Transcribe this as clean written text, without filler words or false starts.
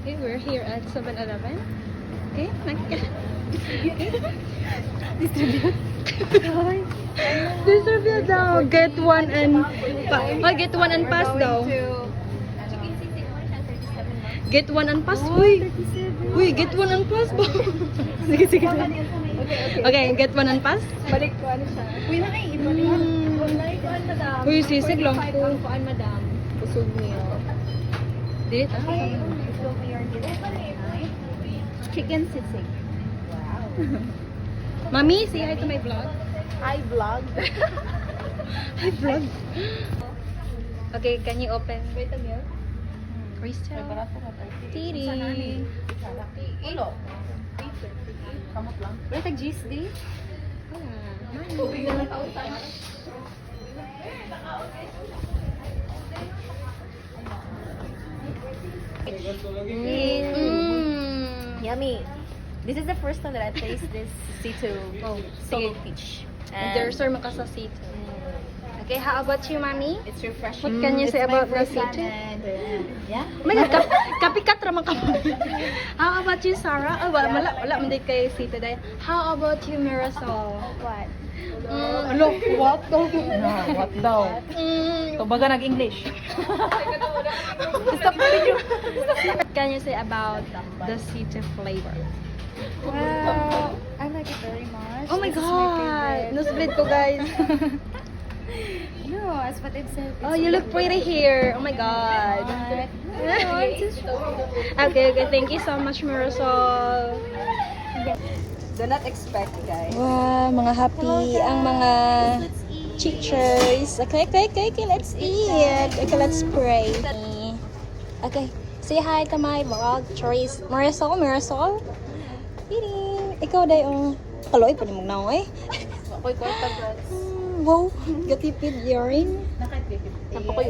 Okay, we're here at 7-Eleven. Okay, distribute daw. Get one and get one and pass daw. Get one and pass. Uy, get one and pass ba? Sige. Okay, get one and pass. Balik ko ano siya. Uy, ibalik ko madam. Uy, sisig lang po. Kuan madam. Busog niyo. Dito. Chicken sisig. Wow. Mami, say hi to my vlog. I vlog. Hi vlog. Okay, can you open? Wait a minute. Crystal. Tiri. Ulo. Kamot lang. Wala tag GS di? Tubig na lang kautan. Yummy. This is the first time that I taste this C2 solo peach. And there's sir makasasito. Okay, how about you, Mami? It's refreshing. What can you say It's my about the first C2? time and, yeah. Oh my God, kapikat raman ka. How about you, Sarah? Oh, wala man din kay Sita dahil. How about you, Mirasol? What? Look, what? What daw? Tubaga nag-English. Stop the video. What can you say about the Sita flavor? Well, I like it very much. Oh my This is God! favorite. Nusblit ko, guys. No, as what it said. Oh, you look pretty here. Oh my God. Okay, thank you so much, Mirasol. Do not expect, guys. Wow, mga happy ang mga teachers. Okay, let's eat. Okay, let's pray. Okay, say hi to my vlog, Trace. Mirasol. Piring. Ikaw dayon. Kaloy pa ni mong naong eh. Ako'y kwarta, guys. Wow, gatipid yarin. Nakatipid. Ako'y